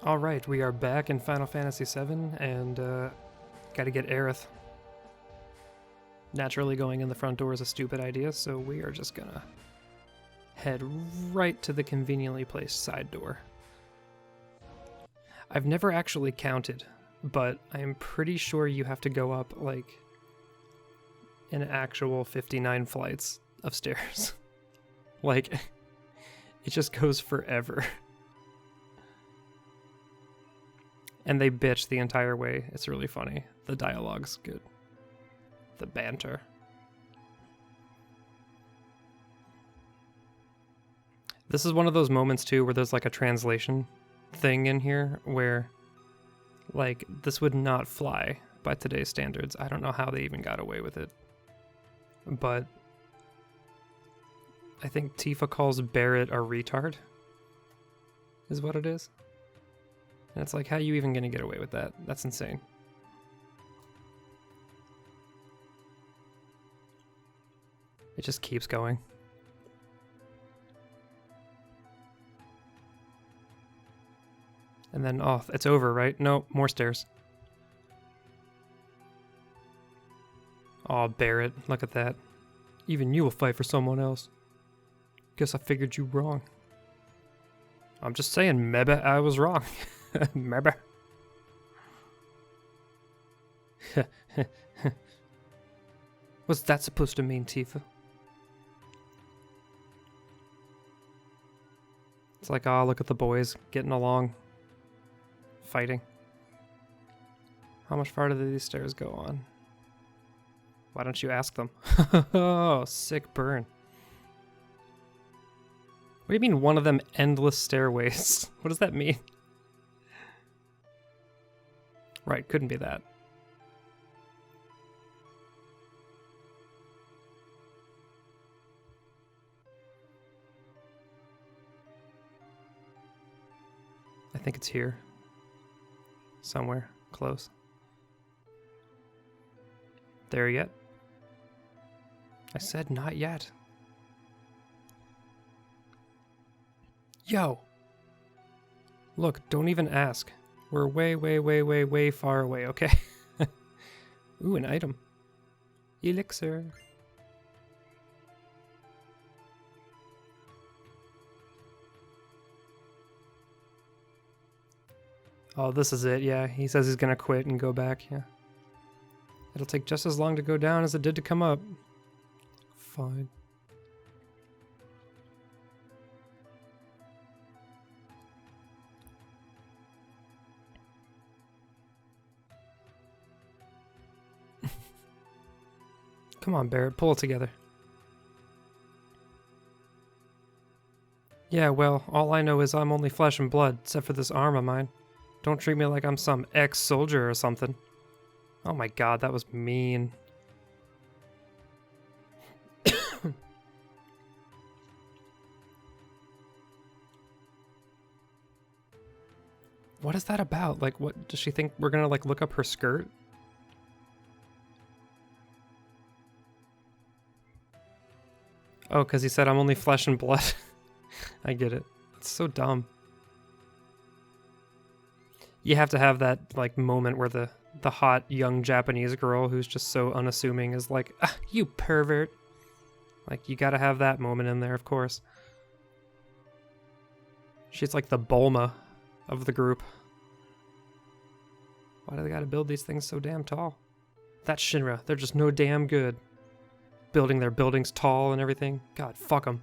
Alright, we are back in Final Fantasy VII, and gotta get Aerith. Naturally, going in the front door is a stupid idea, so we are just gonna head right to the conveniently placed side door. I've never actually counted, but I'm pretty sure you have to go up, like, an actual 59 flights of stairs. Like, it just goes forever. And they bitch the entire way. It's really funny. The dialogue's good. The banter. This is one of those moments, too, where there's like a translation thing in here where, like, this would not fly by today's standards. I don't know how they even got away with it. But I think Tifa calls Barrett a retard, is what it is. And it's like, how are you even going to get away with that? That's insane. It just keeps going. And then, oh, it's over, right? No, more stairs. Oh, Barrett, look at that. Even you will fight for someone else. Guess I figured you wrong. I'm just saying, maybe I was wrong. Maybe. What's that supposed to mean, Tifa? It's like, oh, look at the boys getting along. Fighting. How much farther do these stairs go on? Why don't you ask them? Oh, sick burn. What do you mean one of them endless stairways? What does that mean? Right, couldn't be that. I think it's here. Somewhere close. There yet? I said not yet. Yo! Look, don't even ask. We're way, way, way, way, way far away, okay? Ooh, an item. Elixir. Oh, this is it, yeah. He says he's gonna quit and go back, yeah. It'll take just as long to go down as it did to come up. Fine. Come on, Barrett, pull it together. Yeah, well, all I know is I'm only flesh and blood, except for this arm of mine. Don't treat me like I'm some ex-soldier or something. Oh my god, that was mean. What is that about? Like, what, does she think we're gonna, like, look up her skirt? Oh, because he said I'm only flesh and blood. I get it. It's so dumb. You have to have that, like, moment where the hot young Japanese girl who's just so unassuming is like, ah, you pervert. Like, you gotta have that moment in there, of course. She's like the Bulma of the group. Why do they gotta build these things so damn tall? That's Shinra. They're just no damn good. Building their buildings tall and everything. God, fuck them.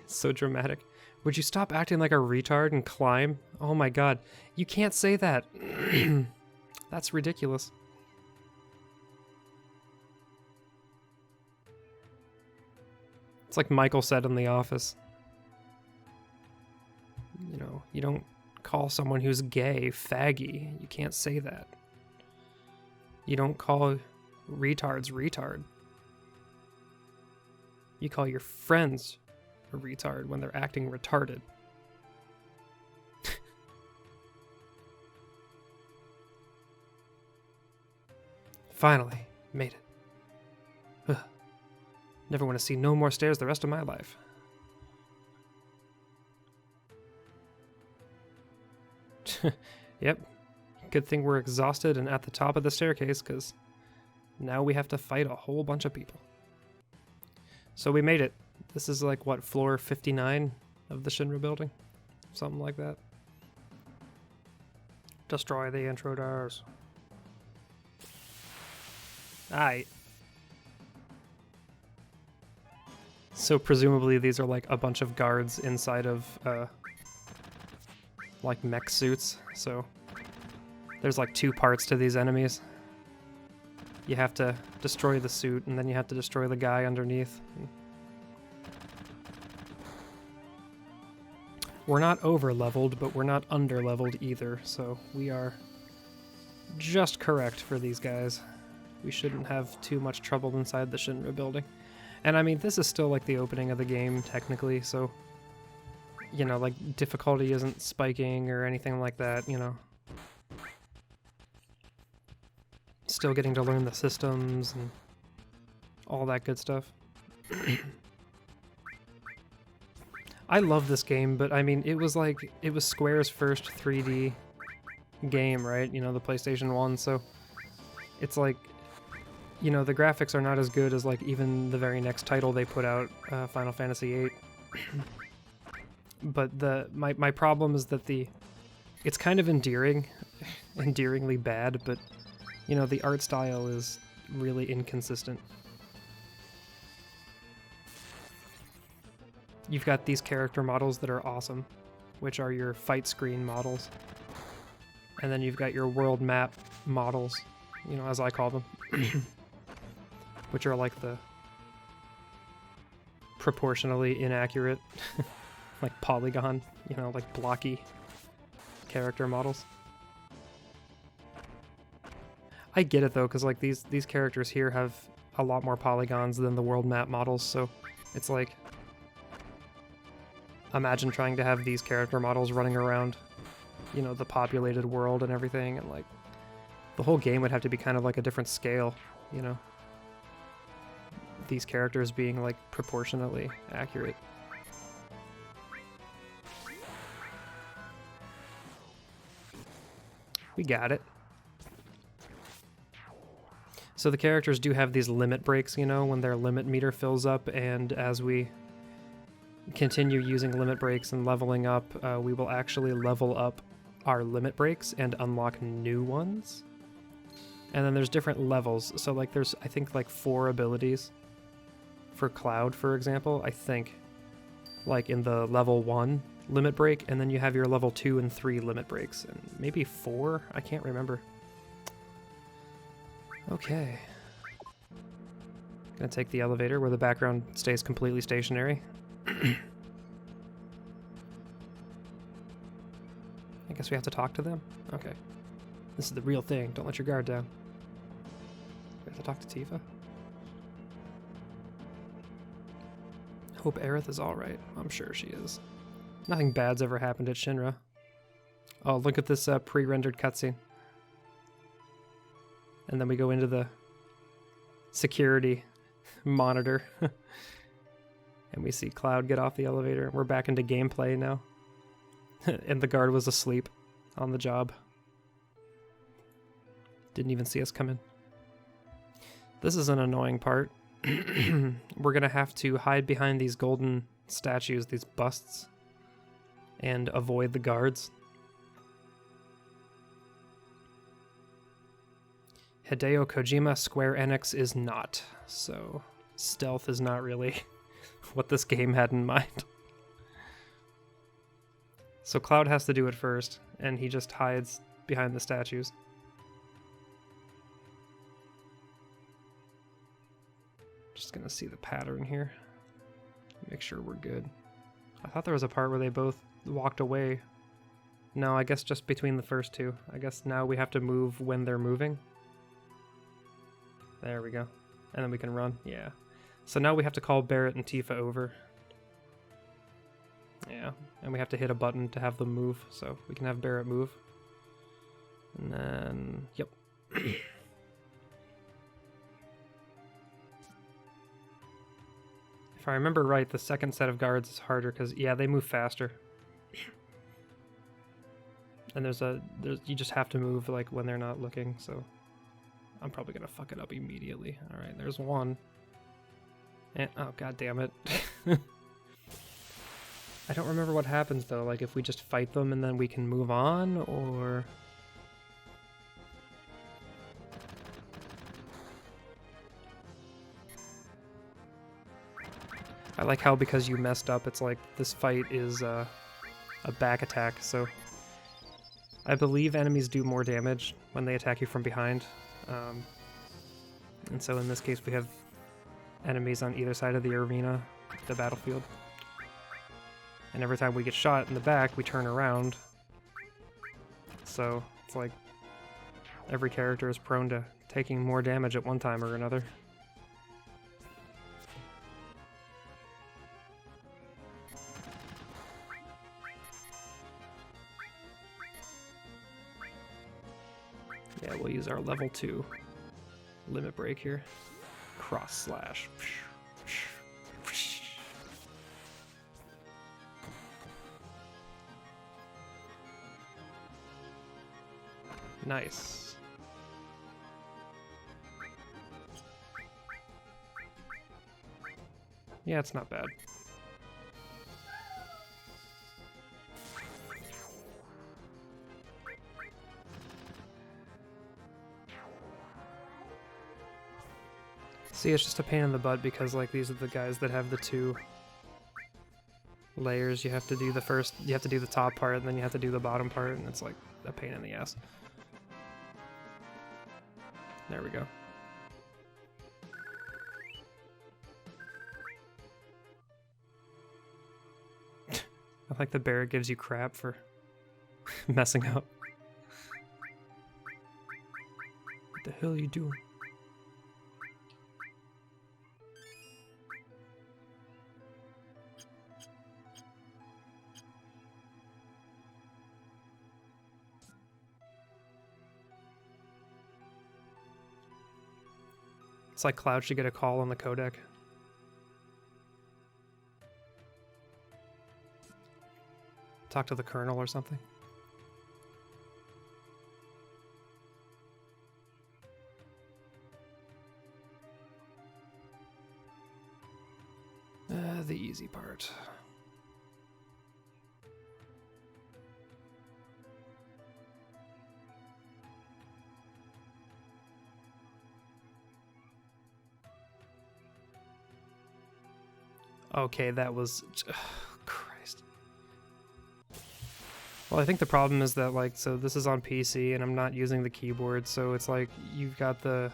So dramatic. Would you stop acting like a retard and climb? Oh my god. You can't say that. That's ridiculous. It's like Michael said in The Office. You know, you don't call someone who's gay faggy. You can't say that. You don't call retards retard. You call your friends a retard when they're acting retarded. Finally, made it. Ugh. Never want to see no more stairs the rest of my life. Yep. Good thing we're exhausted and at the top of the staircase, because now we have to fight a whole bunch of people. So we made it. This is like, what, floor 59 of the Shinra building? Something like that. Destroy the intruders. Aight. So presumably these are like a bunch of guards inside of like mech suits. So there's like two parts to these enemies. You have to destroy the suit and then you have to destroy the guy underneath. We're not over leveled, but we're not under leveled either, so we are just correct for these guys. We shouldn't have too much trouble inside the Shinra building. And I mean, this is still like the opening of the game, technically, so, you know, like, difficulty isn't spiking or anything like that, you know. Still getting to learn the systems and all that good stuff. I love this game, but I mean, it was Square's first 3D game, right? You know, the PlayStation 1, so it's like, you know, the graphics are not as good as like even the very next title they put out, Final Fantasy VIII. But my problem is that it's kind of endearingly bad, but you know, the art style is really inconsistent. You've got these character models that are awesome, which are your fight screen models. And then you've got your world map models, you know, as I call them, which are like the proportionally inaccurate, like polygon, you know, like blocky character models. I get it though, because like these characters here have a lot more polygons than the world map models, so it's like, imagine trying to have these character models running around, you know, the populated world and everything, and like the whole game would have to be kind of like a different scale, you know, these characters being like proportionately accurate. We got it. So the characters do have these limit breaks, you know, when their limit meter fills up, and as we continue using limit breaks and leveling up, we will actually level up our limit breaks and unlock new ones. And then there's different levels, so like there's, I think, like 4 abilities for Cloud, for example, I think, like in the level 1 limit break, and then you have your level 2 and 3 limit breaks, and maybe 4, I can't remember. Okay. Gonna take the elevator where the background stays completely stationary. I guess we have to talk to them? Okay. This is the real thing. Don't let your guard down. We have to talk to Tifa? Hope Aerith is alright. I'm sure she is. Nothing bad's ever happened at Shinra. Oh, look at this pre-rendered cutscene. And then we go into the security monitor. And we see Cloud get off the elevator. We're back into gameplay now. And the guard was asleep on the job. Didn't even see us come in. This is an annoying part. We're gonna have to hide behind these golden statues, these busts, and avoid the guards. Hideo Kojima, Square Enix is not, so stealth is not really what this game had in mind. So Cloud has to do it first, and he just hides behind the statues. Just gonna see the pattern here. Make sure we're good. I thought there was a part where they both walked away. No, I guess just between the first two. I guess now we have to move when they're moving. There we go. And then we can run. Yeah. So now we have to call Barrett and Tifa over. Yeah. And we have to hit a button to have them move, so we can have Barrett move. And then... Yep. If I remember right, the second set of guards is harder because, yeah, they move faster. And you just have to move like when they're not looking, so I'm probably gonna fuck it up immediately. All right, there's one. And, oh, god damn it. I don't remember what happens though, like if we just fight them and then we can move on, or... I like how because you messed up, it's like this fight is a back attack, so I believe enemies do more damage when they attack you from behind. And so in this case we have enemies on either side of the arena, the battlefield. And every time we get shot in the back, we turn around. So it's like every character is prone to taking more damage at one time or another. Yeah, we'll use our level 2 limit break here. Cross slash. Nice. Yeah, it's not bad. See, it's just a pain in the butt because, like, these are the guys that have the 2 layers. You have to do the top part, and then you have to do the bottom part, and it's like a pain in the ass. There we go. I like the bear gives you crap for messing up. What the hell are you doing? It's like Cloud should get a call on the codec. Talk to the colonel or something. The easy part. Okay, that was... Christ. Well, I think the problem is that, like, so this is on PC and I'm not using the keyboard, so it's like you've got the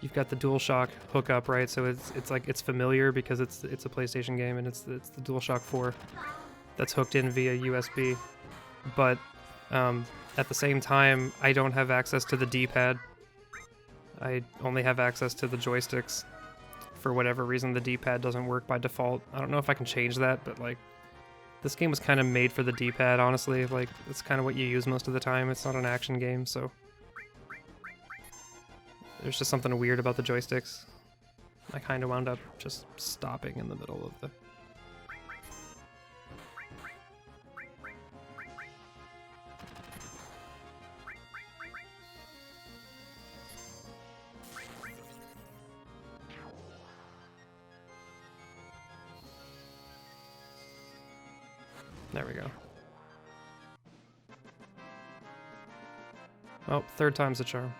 DualShock hookup, right? So it's like it's familiar because it's a PlayStation game and it's the DualShock 4 that's hooked in via USB. But at the same time, I don't have access to the D-pad. I only have access to the joysticks. For whatever reason, the D-pad doesn't work by default. I don't know if I can change that, but like, this game was kind of made for the D-pad, honestly. Like, it's kind of what you use most of the time. It's not an action game, so... There's just something weird about the joysticks. I kind of wound up just stopping in the middle of the... There we go. Oh, third time's a charm.